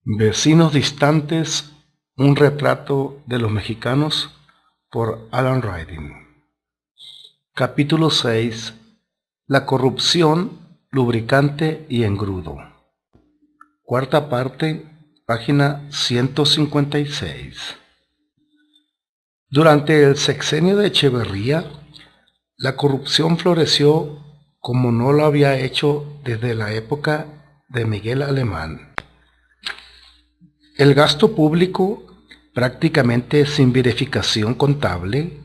Vecinos distantes, un retrato de los mexicanos por Alan Riding. Capítulo 6. La corrupción, lubricante y engrudo. Cuarta parte, página 156. Durante el sexenio de Echeverría, la corrupción floreció como no lo había hecho desde la época de Miguel Alemán. El gasto público, prácticamente sin verificación contable,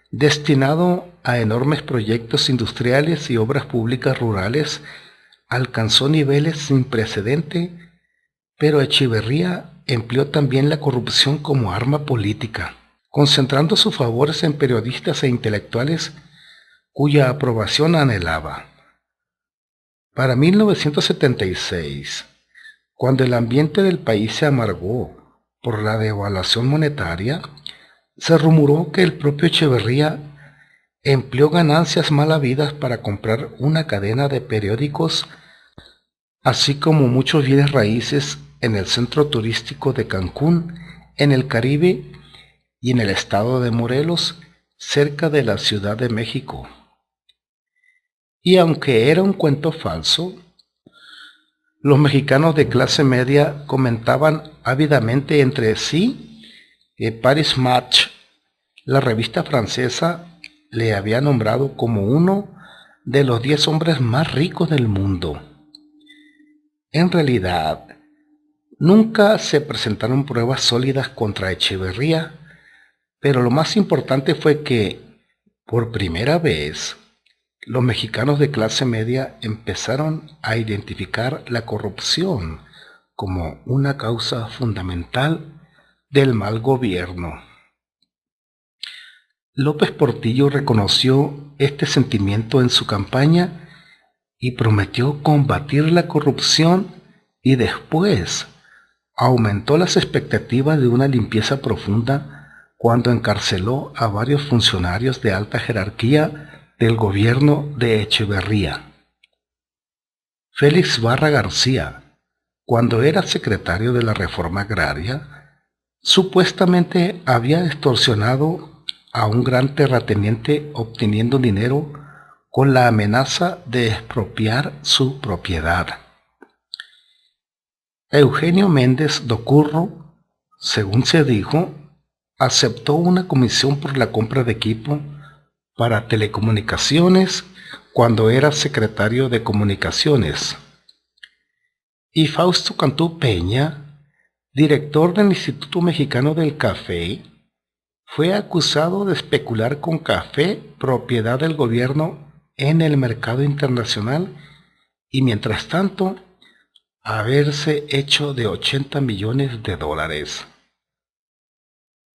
destinado a enormes proyectos industriales y obras públicas rurales, alcanzó niveles sin precedente, pero Echeverría empleó también la corrupción como arma política, concentrando sus favores en periodistas e intelectuales cuya aprobación anhelaba. Para 1976, cuando el ambiente del país se amargó por la devaluación monetaria, se rumoró que el propio Echeverría empleó ganancias mal habidas para comprar una cadena de periódicos, así como muchos bienes raíces en el centro turístico de Cancún, en el Caribe y en el estado de Morelos, cerca de la Ciudad de México. Y aunque era un cuento falso, los mexicanos de clase media comentaban ávidamente entre sí que Paris Match, la revista francesa, le había nombrado como uno de los 10 hombres más ricos del mundo. En realidad, nunca se presentaron pruebas sólidas contra Echeverría, pero lo más importante fue que, por primera vez, los mexicanos de clase media empezaron a identificar la corrupción como una causa fundamental del mal gobierno. López Portillo reconoció este sentimiento en su campaña y prometió combatir la corrupción, y después aumentó las expectativas de una limpieza profunda cuando encarceló a varios funcionarios de alta jerarquía del gobierno de Echeverría. Félix Barra García, cuando era secretario de la Reforma Agraria, supuestamente había extorsionado a un gran terrateniente obteniendo dinero con la amenaza de expropiar su propiedad. Eugenio Méndez Docurro, según se dijo, aceptó una comisión por la compra de equipo para telecomunicaciones cuando era secretario de Comunicaciones. Y Fausto Cantú Peña, director del Instituto Mexicano del Café, fue acusado de especular con café propiedad del gobierno en el mercado internacional y, mientras tanto, haberse hecho de $80 millones.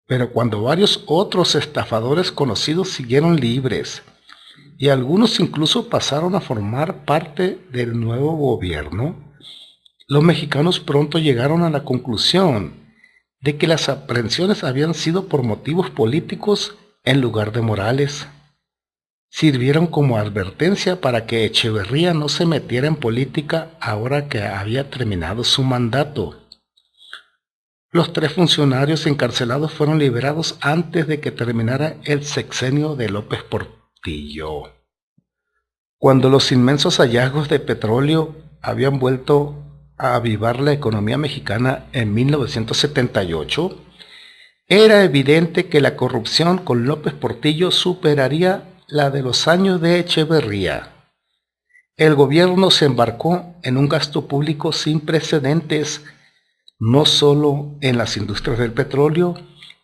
Pero cuando varios otros estafadores conocidos siguieron libres y algunos incluso pasaron a formar parte del nuevo gobierno, los mexicanos pronto llegaron a la conclusión de que las aprehensiones habían sido por motivos políticos en lugar de morales. Sirvieron como advertencia para que Echeverría no se metiera en política ahora que había terminado su mandato. Los 3 funcionarios encarcelados fueron liberados antes de que terminara el sexenio de López Portillo. Cuando los inmensos hallazgos de petróleo habían vuelto a avivar la economía mexicana en 1978, era evidente que la corrupción con López Portillo superaría la de los años de Echeverría. El gobierno se embarcó en un gasto público sin precedentes, no solo en las industrias del petróleo,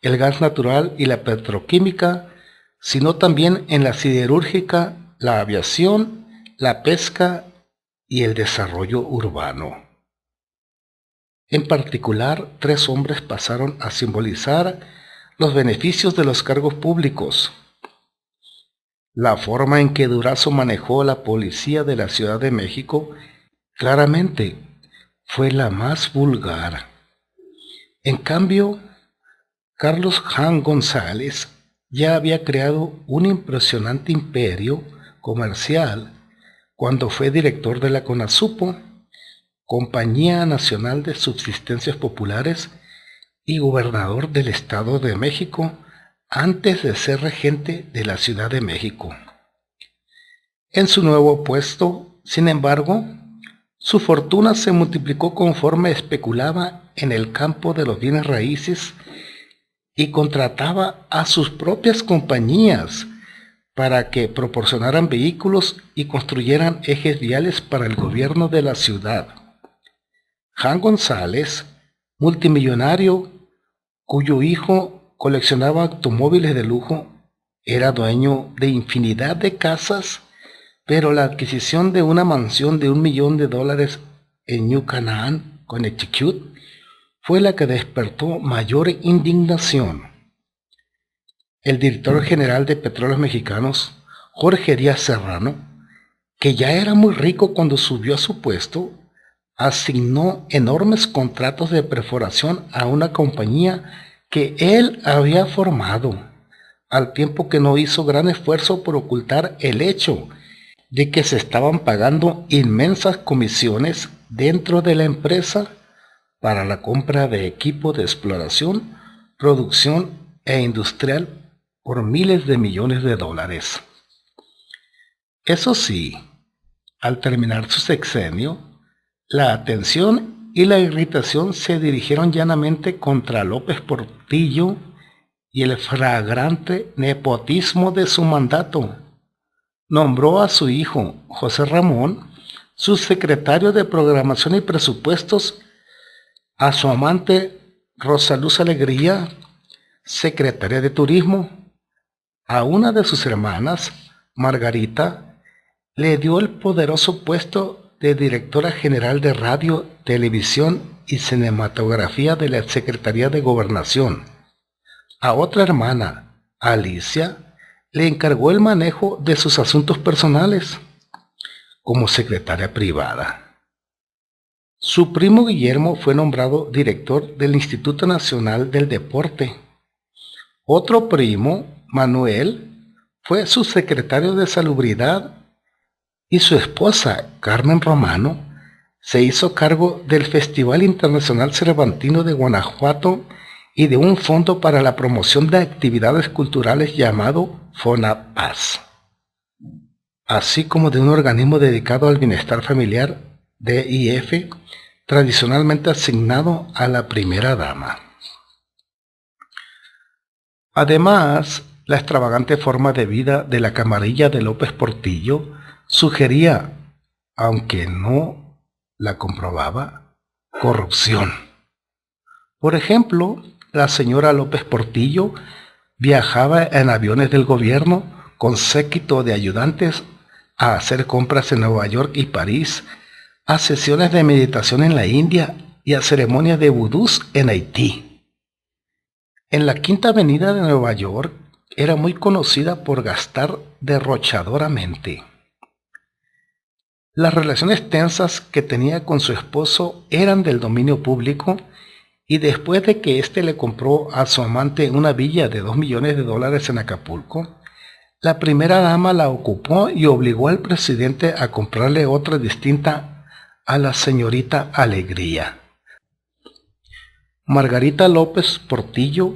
el gas natural y la petroquímica, sino también en la siderúrgica, la aviación, la pesca y el desarrollo urbano. En particular, 3 hombres pasaron a simbolizar los beneficios de los cargos públicos. La forma en que Durazo manejó la policía de la Ciudad de México claramente fue la más vulgar. En cambio, Carlos Jan González ya había creado un impresionante imperio comercial cuando fue director de la CONASUPO, Compañía Nacional de Subsistencias Populares y gobernador del Estado de México antes de ser regente de la Ciudad de México. En su nuevo puesto, sin embargo, su fortuna se multiplicó conforme especulaba en el campo de los bienes raíces y contrataba a sus propias compañías para que proporcionaran vehículos y construyeran ejes viales para el gobierno de la ciudad. Jan González, multimillonario, cuyo hijo coleccionaba automóviles de lujo, era dueño de infinidad de casas, pero la adquisición de una mansión de $1 millón en New Canaan, Connecticut, fue la que despertó mayor indignación. El director general de Petróleos Mexicanos, Jorge Díaz Serrano, que ya era muy rico cuando subió a su puesto, asignó enormes contratos de perforación a una compañía que él había formado, al tiempo que no hizo gran esfuerzo por ocultar el hecho de que se estaban pagando inmensas comisiones dentro de la empresa para la compra de equipo de exploración, producción e industrial por miles de millones de dólares. Eso sí, al terminar su sexenio, la atención y la irritación se dirigieron llanamente contra López Portillo y el flagrante nepotismo de su mandato. Nombró a su hijo, José Ramón, subsecretario de Programación y Presupuestos, a su amante, Rosa Luz Alegría, secretaria de Turismo, a una de sus hermanas, Margarita, le dio el poderoso puesto de directora general de Radio, Televisión y Cinematografía de la Secretaría de Gobernación. A otra hermana, Alicia, le encargó el manejo de sus asuntos personales como secretaria privada. Su primo Guillermo fue nombrado director del Instituto Nacional del Deporte. Otro primo, Manuel, fue subsecretario de Salubridad y su esposa, Carmen Romano, se hizo cargo del Festival Internacional Cervantino de Guanajuato y de un fondo para la promoción de actividades culturales llamado FONAPAS, así como de un organismo dedicado al bienestar familiar, DIF, tradicionalmente asignado a la primera dama. Además, la extravagante forma de vida de la camarilla de López Portillo sugería, aunque no la comprobaba, corrupción. Por ejemplo, la señora López Portillo viajaba en aviones del gobierno con séquito de ayudantes a hacer compras en Nueva York y París, a sesiones de meditación en la India y a ceremonias de vudús en Haití. En la Quinta Avenida de Nueva York era muy conocida por gastar derrochadoramente. Las relaciones tensas que tenía con su esposo eran del dominio público, y después de que éste le compró a su amante una villa de $2 millones en Acapulco, la primera dama la ocupó y obligó al presidente a comprarle otra distinta a la señorita Alegría. Margarita López Portillo,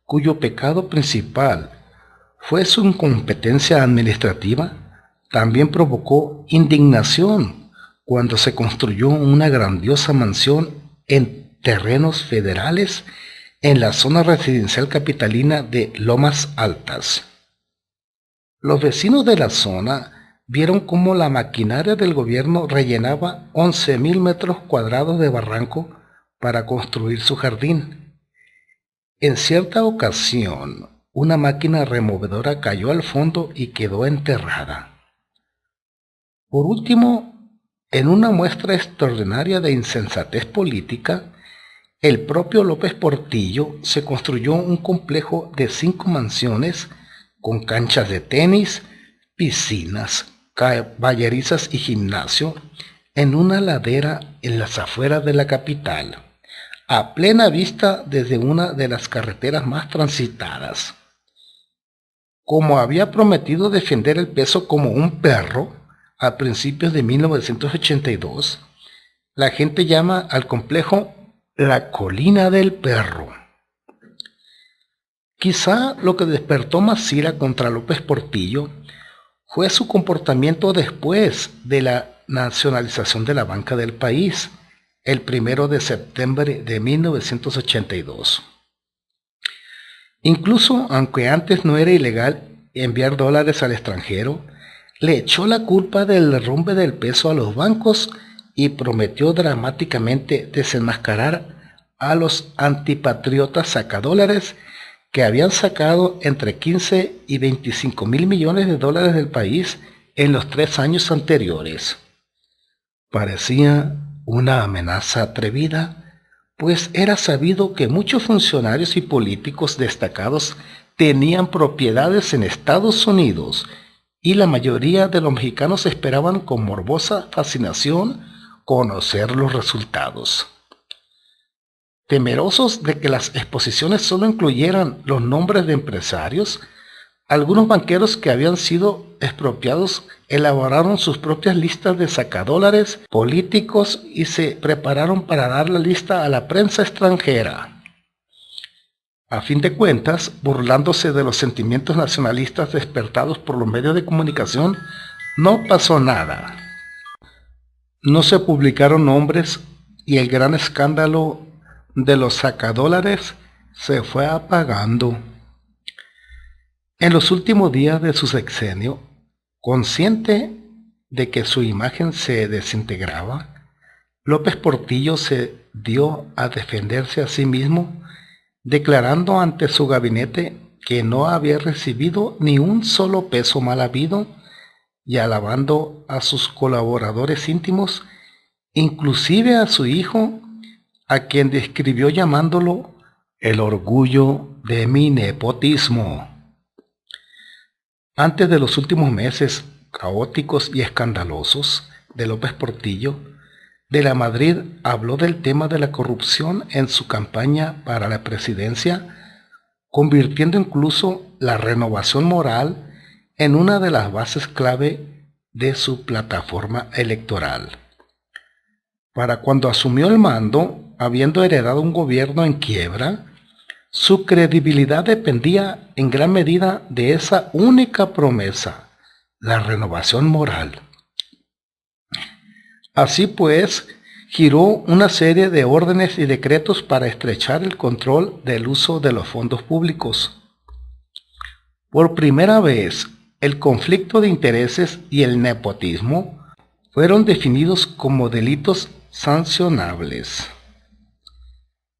cuyo pecado principal fue su incompetencia administrativa, también provocó indignación cuando se construyó una grandiosa mansión en terrenos federales en la zona residencial capitalina de Lomas Altas. Los vecinos de la zona vieron cómo la maquinaria del gobierno rellenaba 11,000 metros cuadrados de barranco para construir su jardín. En cierta ocasión, una máquina removedora cayó al fondo y quedó enterrada. Por último, en una muestra extraordinaria de insensatez política, el propio López Portillo se construyó un complejo de 5 mansiones con canchas de tenis, piscinas, caballerizas y gimnasio en una ladera en las afueras de la capital, a plena vista desde una de las carreteras más transitadas. Como había prometido defender el peso como un perro a principios de 1982, La gente llama al complejo la colina del perro. Quizá lo que despertó más ira contra López Portillo fue su comportamiento después de la nacionalización de la banca del país, el 1 de septiembre de 1982. Incluso aunque antes no era ilegal enviar dólares al extranjero, le echó la culpa del derrumbe del peso a los bancos y prometió dramáticamente desenmascarar a los antipatriotas sacadólares que habían sacado entre 15 y 25 mil millones de dólares del país en los 3 años anteriores. Parecía una amenaza atrevida, pues era sabido que muchos funcionarios y políticos destacados tenían propiedades en Estados Unidos y la mayoría de los mexicanos esperaban con morbosa fascinación conocer los resultados. Temerosos de que las exposiciones solo incluyeran los nombres de empresarios, algunos banqueros que habían sido expropiados elaboraron sus propias listas de sacadólares políticos y se prepararon para dar la lista a la prensa extranjera. A fin de cuentas, burlándose de los sentimientos nacionalistas despertados por los medios de comunicación, no pasó nada. No se publicaron nombres y el gran escándalo de los sacadólares se fue apagando. En los últimos días de su sexenio, consciente de que su imagen se desintegraba, López Portillo se dio a defenderse a sí mismo, declarando ante su gabinete que no había recibido ni un solo peso mal habido y alabando a sus colaboradores íntimos, inclusive a su hijo, a quien describió llamándolo el orgullo de mi nepotismo. Antes de los últimos meses caóticos y escandalosos de López Portillo, de la Madrid habló del tema de la corrupción en su campaña para la presidencia, convirtiendo incluso la renovación moral en una de las bases clave de su plataforma electoral. Para cuando asumió el mando, habiendo heredado un gobierno en quiebra, su credibilidad dependía en gran medida de esa única promesa, la renovación moral. Así pues, giró una serie de órdenes y decretos para estrechar el control del uso de los fondos públicos. Por primera vez, el conflicto de intereses y el nepotismo fueron definidos como delitos sancionables.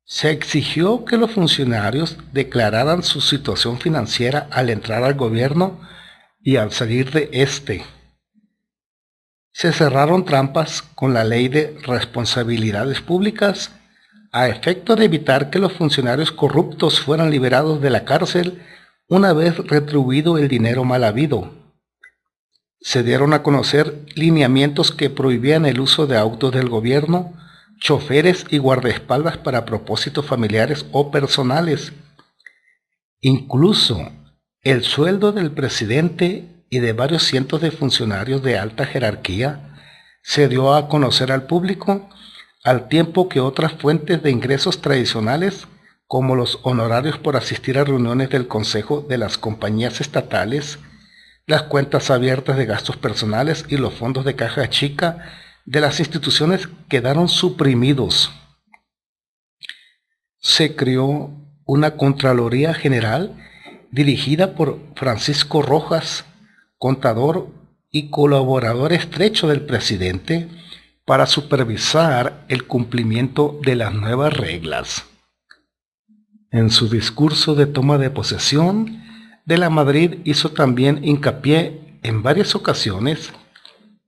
Se exigió que los funcionarios declararan su situación financiera al entrar al gobierno y al salir de este. Se cerraron trampas con la ley de responsabilidades públicas a efecto de evitar que los funcionarios corruptos fueran liberados de la cárcel una vez retribuido el dinero mal habido. Se dieron a conocer lineamientos que prohibían el uso de autos del gobierno, choferes y guardaespaldas para propósitos familiares o personales. Incluso el sueldo del presidente y de varios cientos de funcionarios de alta jerarquía se dio a conocer al público, al tiempo que otras fuentes de ingresos tradicionales, como los honorarios por asistir a reuniones del Consejo de las compañías estatales, las cuentas abiertas de gastos personales y los fondos de caja chica de las instituciones quedaron suprimidos. Se creó una Contraloría General dirigida por Francisco Rojas, contador y colaborador estrecho del presidente, para supervisar el cumplimiento de las nuevas reglas. En su discurso de toma de posesión, de la Madrid hizo también hincapié en varias ocasiones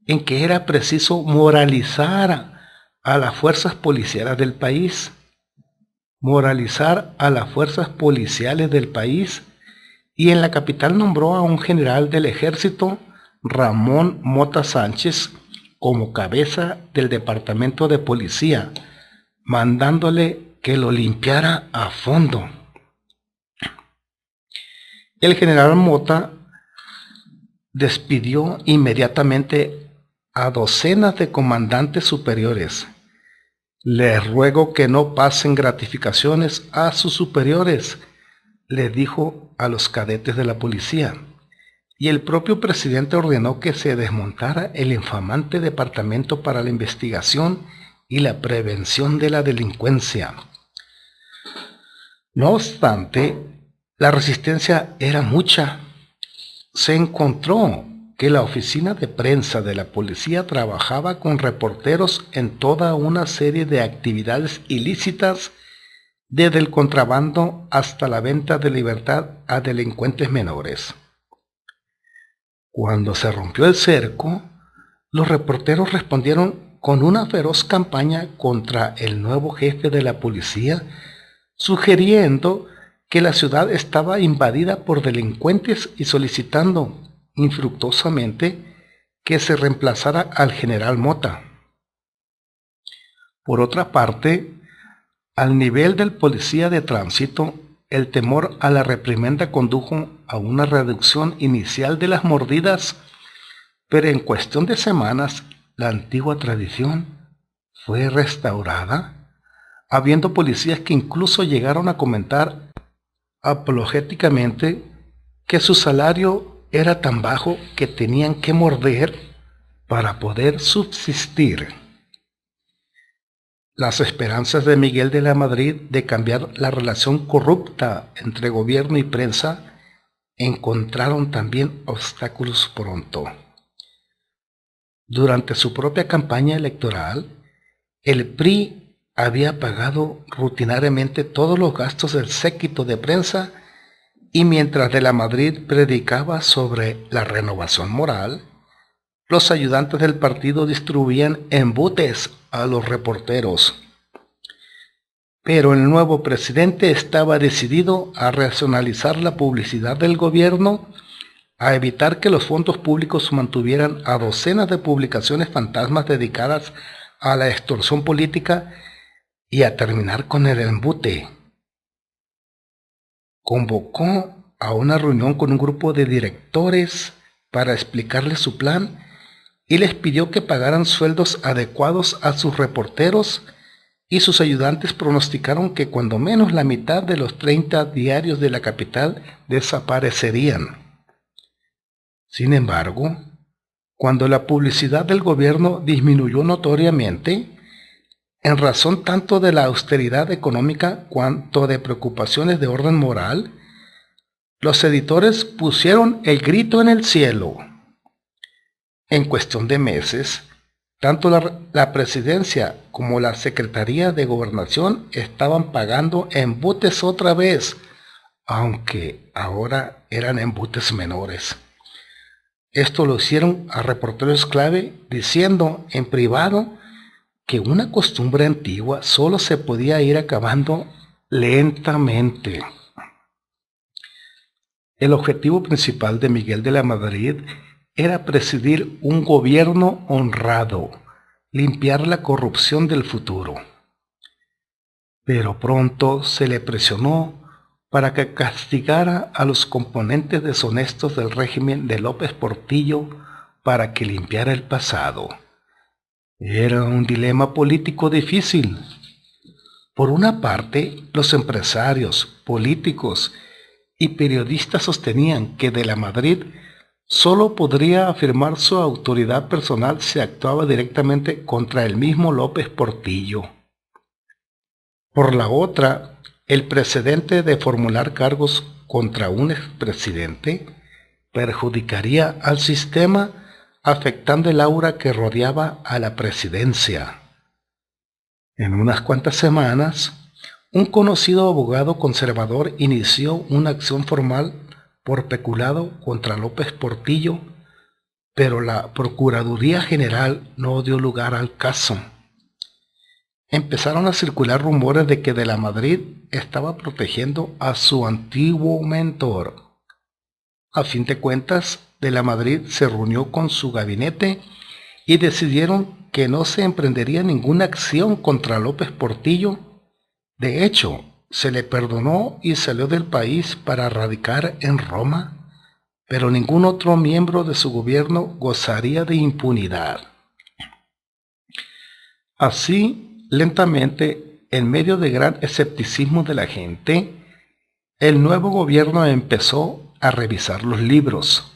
en que era preciso moralizar a las fuerzas policiales del país. Y en la capital nombró a un general del ejército, Ramón Mota Sánchez, como cabeza del departamento de policía, mandándole que lo limpiara a fondo. El general Mota despidió inmediatamente a docenas de comandantes superiores, Les ruego que no pasen gratificaciones a sus superiores, les dijo a los cadetes de la policía, y el propio presidente ordenó que se desmontara el infamante Departamento para la Investigación y la Prevención de la Delincuencia. No obstante, la resistencia era mucha. Se encontró que la oficina de prensa de la policía trabajaba con reporteros en toda una serie de actividades ilícitas, desde el contrabando hasta la venta de libertad a delincuentes menores. Cuando se rompió el cerco, los reporteros respondieron con una feroz campaña contra el nuevo jefe de la policía, sugiriendo que la ciudad estaba invadida por delincuentes y solicitando infructuosamente que se reemplazara al general Mota. Por otra parte, al nivel del policía de tránsito, el temor a la reprimenda condujo a una reducción inicial de las mordidas, pero en cuestión de semanas la antigua tradición fue restaurada, habiendo policías que incluso llegaron a comentar apologéticamente que su salario era tan bajo que tenían que morder para poder subsistir. Las esperanzas de Miguel de la Madrid de cambiar la relación corrupta entre gobierno y prensa encontraron también obstáculos pronto. Durante su propia campaña electoral, el PRI había pagado rutinariamente todos los gastos del séquito de prensa, y mientras de la Madrid predicaba sobre la renovación moral, los ayudantes del partido distribuían embutes a los reporteros. Pero el nuevo presidente estaba decidido a racionalizar la publicidad del gobierno, a evitar que los fondos públicos mantuvieran a docenas de publicaciones fantasmas dedicadas a la extorsión política y a terminar con el embute. Convocó a una reunión con un grupo de directores para explicarles su plan y les pidió que pagaran sueldos adecuados a sus reporteros, y sus ayudantes pronosticaron que cuando menos la mitad de los 30 diarios de la capital desaparecerían. Sin embargo, cuando la publicidad del gobierno disminuyó notoriamente, en razón tanto de la austeridad económica cuanto de preocupaciones de orden moral, los editores pusieron el grito en el cielo. En cuestión de meses, tanto la presidencia como la Secretaría de Gobernación estaban pagando embutes otra vez, aunque ahora eran embutes menores. Esto lo hicieron a reporteros clave, diciendo en privado que una costumbre antigua solo se podía ir acabando lentamente. El objetivo principal de Miguel de la Madrid era presidir un gobierno honrado, limpiar la corrupción del futuro. Pero pronto se le presionó para que castigara a los componentes deshonestos del régimen de López Portillo para que limpiara el pasado. Era un dilema político difícil. Por una parte, los empresarios, políticos y periodistas sostenían que de la Madrid solo podría afirmar su autoridad personal si actuaba directamente contra el mismo López Portillo. Por la otra, el precedente de formular cargos contra un expresidente perjudicaría al sistema, afectando el aura que rodeaba a la presidencia. En unas cuantas semanas, un conocido abogado conservador inició una acción formal por peculado contra López Portillo, pero la Procuraduría General no dio lugar al caso. Empezaron a circular rumores de que de la Madrid estaba protegiendo a su antiguo mentor. A fin de cuentas, de la Madrid se reunió con su gabinete y decidieron que no se emprendería ninguna acción contra López Portillo. De hecho, se le perdonó y salió del país para radicar en Roma, pero ningún otro miembro de su gobierno gozaría de impunidad. Así, lentamente, en medio de gran escepticismo de la gente, el nuevo gobierno empezó a revisar los libros.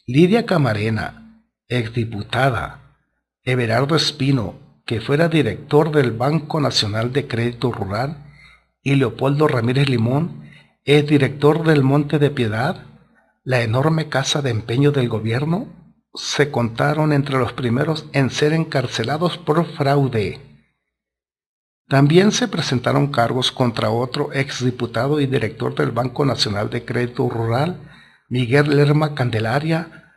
Lidia Camarena, exdiputada, Everardo Espino, que fuera director del Banco Nacional de Crédito Rural, y Leopoldo Ramírez Limón, exdirector del Monte de Piedad, la enorme casa de empeño del gobierno, se contaron entre los primeros en ser encarcelados por fraude. También se presentaron cargos contra otro exdiputado y director del Banco Nacional de Crédito Rural, Miguel Lerma Candelaria,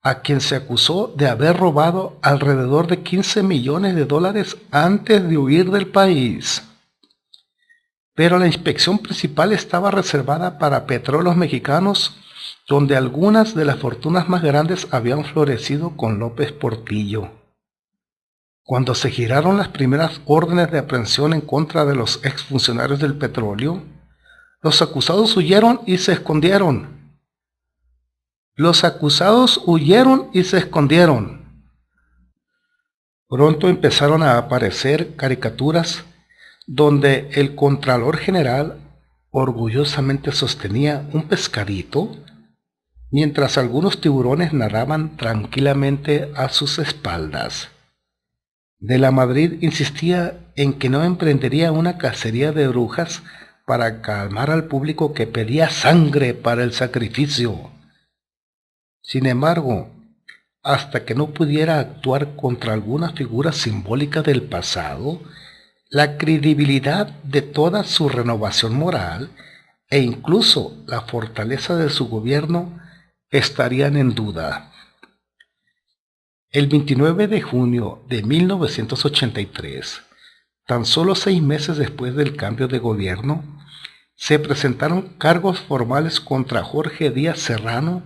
a quien se acusó de haber robado alrededor de 15 millones de dólares antes de huir del país. Pero la inspección principal estaba reservada para Petróleos Mexicanos, donde algunas de las fortunas más grandes habían florecido con López Portillo. Cuando se giraron las primeras órdenes de aprehensión en contra de los exfuncionarios del petróleo, los acusados huyeron y se escondieron. Pronto empezaron a aparecer caricaturas donde el Contralor General orgullosamente sostenía un pescadito, mientras algunos tiburones nadaban tranquilamente a sus espaldas. De la Madrid insistía en que no emprendería una cacería de brujas para calmar al público que pedía sangre para el sacrificio. Sin embargo, hasta que no pudiera actuar contra alguna figura simbólica del pasado, la credibilidad de toda su renovación moral e incluso la fortaleza de su gobierno estarían en duda. El 29 de junio de 1983, tan solo 6 meses después del cambio de gobierno, se presentaron cargos formales contra Jorge Díaz Serrano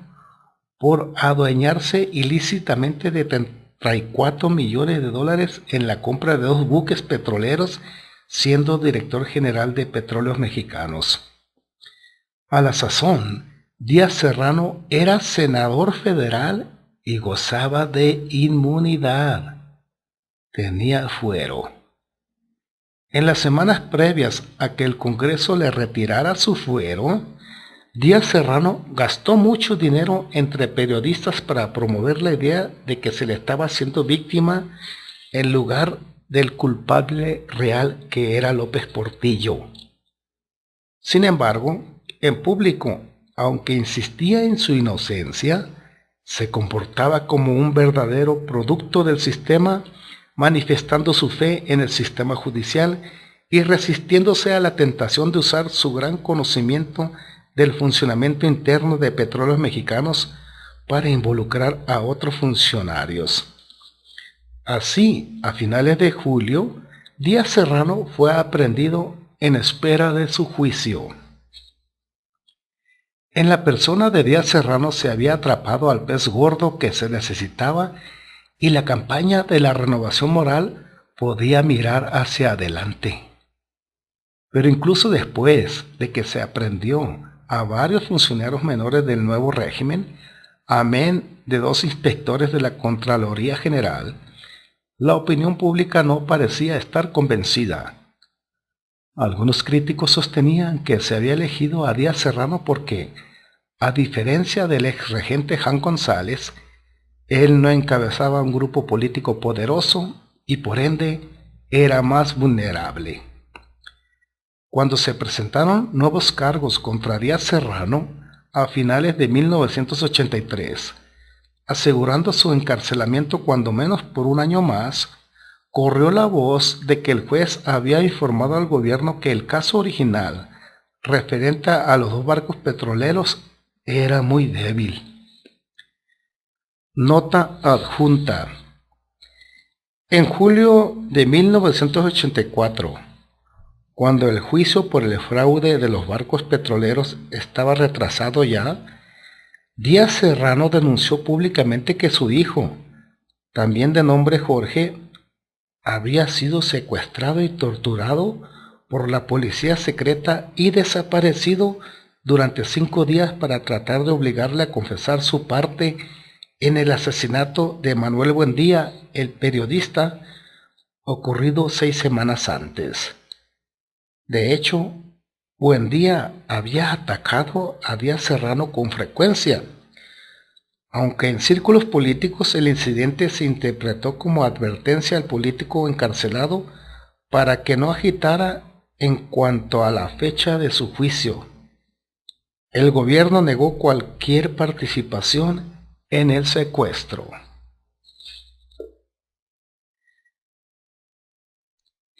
por adueñarse ilícitamente de 34 millones de dólares en la compra de 2 buques petroleros, siendo director general de Petróleos Mexicanos. A la sazón, Díaz Serrano era senador federal y gozaba de inmunidad. Tenía fuero. En las semanas previas a que el Congreso le retirara su fuero, Díaz Serrano gastó mucho dinero entre periodistas para promover la idea de que se le estaba haciendo víctima en lugar del culpable real, que era López Portillo. Sin embargo, en público, aunque insistía en su inocencia, se comportaba como un verdadero producto del sistema, manifestando su fe en el sistema judicial y resistiéndose a la tentación de usar su gran conocimiento del funcionamiento interno de Petróleos Mexicanos para involucrar a otros funcionarios. Así, a finales de julio, Díaz Serrano fue aprehendido en espera de su juicio. En la persona de Díaz Serrano se había atrapado al pez gordo que se necesitaba, y la campaña de la renovación moral podía mirar hacia adelante. Pero incluso después de que se aprehendió a varios funcionarios menores del nuevo régimen, amén de 2 inspectores de la Contraloría General, la opinión pública no parecía estar convencida. Algunos críticos sostenían que se había elegido a Díaz Serrano porque, a diferencia del exregente Jan González, él no encabezaba un grupo político poderoso y por ende era más vulnerable. Cuando se presentaron nuevos cargos contra Díaz Serrano a finales de 1983, asegurando su encarcelamiento cuando menos por 1 año más, corrió la voz de que el juez había informado al gobierno que el caso original, referente a los 2 barcos petroleros, era muy débil. Nota adjunta. En julio de 1984, cuando el juicio por el fraude de los barcos petroleros estaba retrasado ya, Díaz Serrano denunció públicamente que su hijo, también de nombre Jorge, había sido secuestrado y torturado por la policía secreta y desaparecido durante 5 días para tratar de obligarle a confesar su parte en el asesinato de Manuel Buendía, el periodista, ocurrido 6 semanas antes. De hecho, Buendía había atacado a Díaz Serrano con frecuencia, aunque en círculos políticos el incidente se interpretó como advertencia al político encarcelado para que no agitara en cuanto a la fecha de su juicio. El gobierno negó cualquier participación en el secuestro.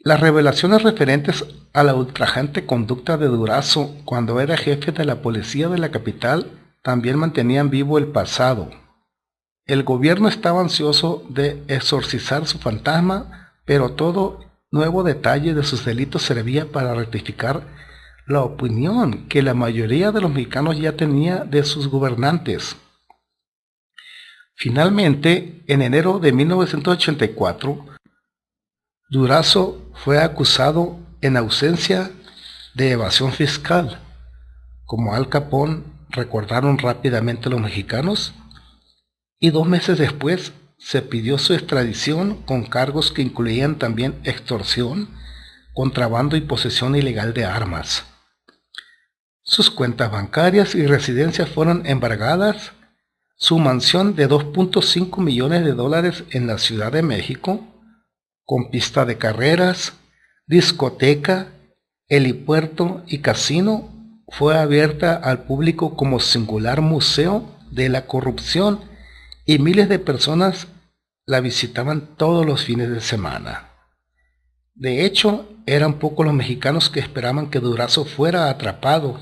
Las revelaciones referentes a la ultrajante conducta de Durazo cuando era jefe de la policía de la capital también mantenían vivo el pasado. El gobierno estaba ansioso de exorcizar su fantasma, pero todo nuevo detalle de sus delitos servía para rectificar la opinión que la mayoría de los mexicanos ya tenía de sus gobernantes. Finalmente, en enero de 1984, Durazo fue acusado en ausencia de evasión fiscal. Como Al Capone, recordaron rápidamente los mexicanos, y 2 meses después se pidió su extradición con cargos que incluían también extorsión, contrabando y posesión ilegal de armas. Sus cuentas bancarias y residencias fueron embargadas. Su mansión de $2.5 millones en la Ciudad de México, con pista de carreras, discoteca, helipuerto y casino, fue abierta al público como singular museo de la corrupción y miles de personas la visitaban todos los fines de semana. De hecho, eran pocos los mexicanos que esperaban que Durazo fuera atrapado,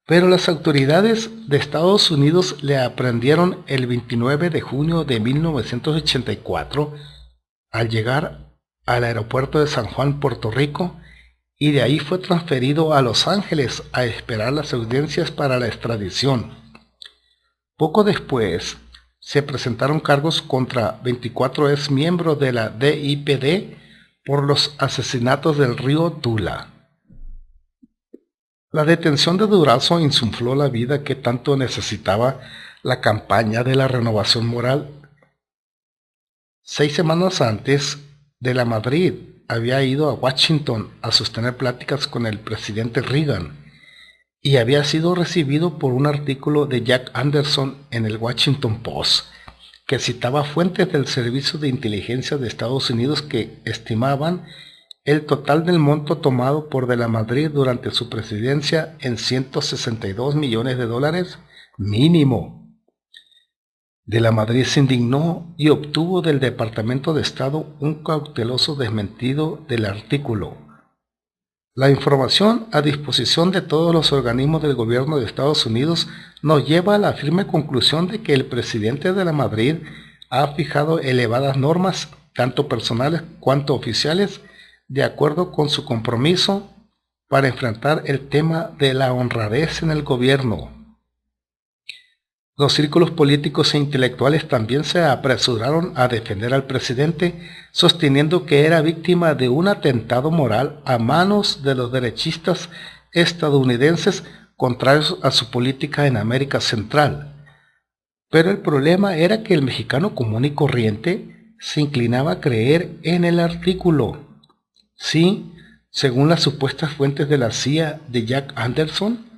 pero las autoridades de Estados Unidos le aprehendieron el 29 de junio de 1984 al llegar al aeropuerto de San Juan, Puerto Rico, y de ahí fue transferido a Los Ángeles a esperar las audiencias para la extradición. Poco después, se presentaron cargos contra 24 exmiembros de la DIPD por los asesinatos del río Tula. La detención de Durazo insufló la vida que tanto necesitaba la campaña de la renovación moral. 6 semanas antes, De la Madrid había ido a Washington a sostener pláticas con el presidente Reagan y había sido recibido por un artículo de Jack Anderson en el Washington Post, que citaba fuentes del Servicio de Inteligencia de Estados Unidos que estimaban el total del monto tomado por De la Madrid durante su presidencia en $162 millones mínimo. De la Madrid se indignó y obtuvo del Departamento de Estado un cauteloso desmentido del artículo. La información a disposición de todos los organismos del gobierno de Estados Unidos nos lleva a la firme conclusión de que el presidente de la Madrid ha fijado elevadas normas, tanto personales cuanto oficiales, de acuerdo con su compromiso para enfrentar el tema de la honradez en el gobierno. Los círculos políticos e intelectuales también se apresuraron a defender al presidente, sosteniendo que era víctima de un atentado moral a manos de los derechistas estadounidenses contrarios a su política en América Central. Pero el problema era que el mexicano común y corriente se inclinaba a creer en el artículo. Sí, según las supuestas fuentes de la CIA de Jack Anderson,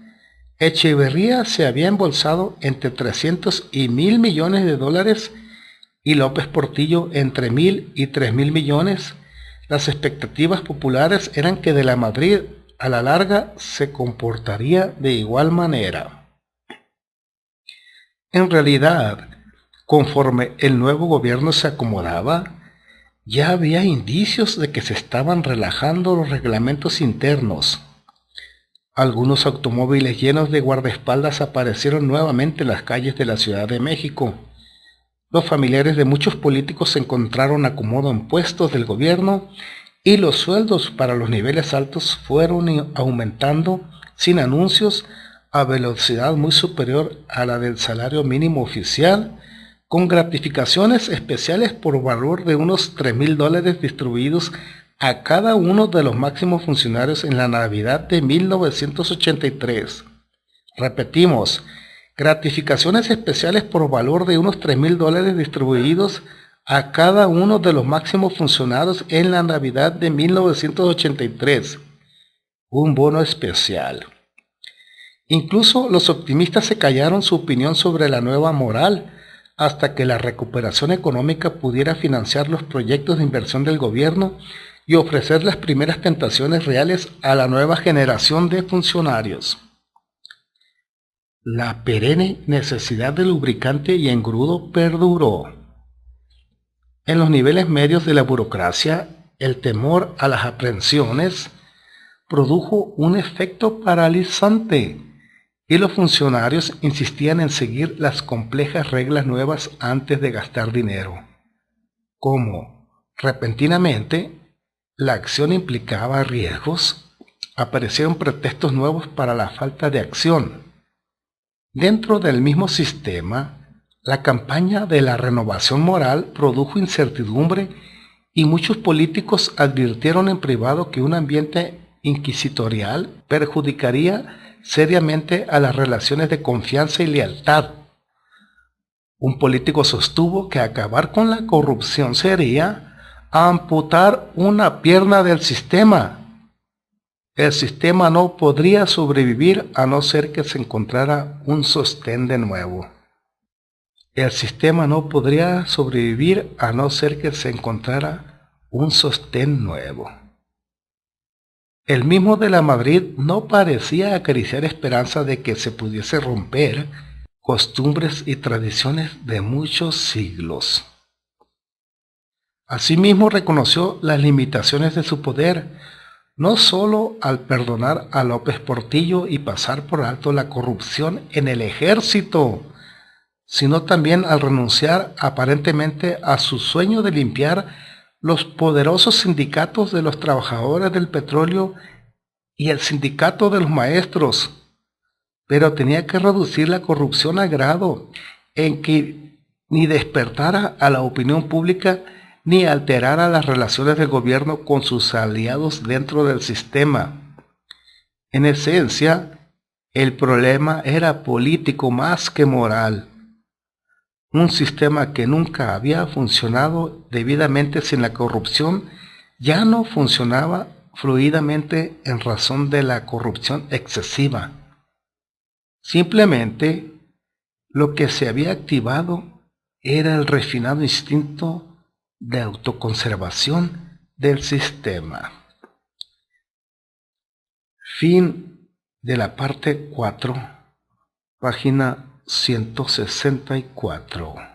Echeverría se había embolsado entre 300 y 1,000 millones de dólares y López Portillo entre 1,000 y 3,000 millones. Las expectativas populares eran que De la Madrid a la larga se comportaría de igual manera. En realidad, conforme el nuevo gobierno se acomodaba, ya había indicios de que se estaban relajando los reglamentos internos. Algunos automóviles llenos de guardaespaldas aparecieron nuevamente en las calles de la Ciudad de México. Los familiares de muchos políticos encontraron acomodo en puestos del gobierno y los sueldos para los niveles altos fueron aumentando sin anuncios a velocidad muy superior a la del salario mínimo oficial, con gratificaciones especiales por valor de unos $3,000 distribuidos a cada uno de los máximos funcionarios en la Navidad de 1983. Repetimos, gratificaciones especiales por valor de unos $3,000 distribuidos a cada uno de los máximos funcionarios en la Navidad de 1983, un bono especial. Incluso los optimistas se callaron su opinión sobre la nueva moral hasta que la recuperación económica pudiera financiar los proyectos de inversión del gobierno y ofrecer las primeras tentaciones reales a la nueva generación de funcionarios. La perenne necesidad de lubricante y engrudo perduró. En los niveles medios de la burocracia, el temor a las aprehensiones produjo un efecto paralizante y los funcionarios insistían en seguir las complejas reglas nuevas antes de gastar dinero. Como, repentinamente, la acción implicaba riesgos, aparecieron pretextos nuevos para la falta de acción. Dentro del mismo sistema, la campaña de la renovación moral produjo incertidumbre y muchos políticos advirtieron en privado que un ambiente inquisitorial perjudicaría seriamente a las relaciones de confianza y lealtad. Un político sostuvo que acabar con la corrupción sería amputar una pierna del sistema. El sistema no podría sobrevivir a no ser que se encontrara un sostén de nuevo. El sistema no podría sobrevivir a no ser que se encontrara un sostén nuevo. El mismo de la Madrid no parecía acariciar esperanza de que se pudiese romper costumbres y tradiciones de muchos siglos. Asimismo reconoció las limitaciones de su poder, no sólo al perdonar a López Portillo y pasar por alto la corrupción en el ejército, sino también al renunciar aparentemente a su sueño de limpiar los poderosos sindicatos de los trabajadores del petróleo y el sindicato de los maestros, pero tenía que reducir la corrupción a grado en que ni despertara a la opinión pública ni alterara las relaciones del gobierno con sus aliados dentro del sistema. En esencia, el problema era político más que moral. Un sistema que nunca había funcionado debidamente sin la corrupción ya no funcionaba fluidamente en razón de la corrupción excesiva. Simplemente, lo que se había activado era el refinado instinto de autoconservación del sistema. Fin de la parte 4, página 164.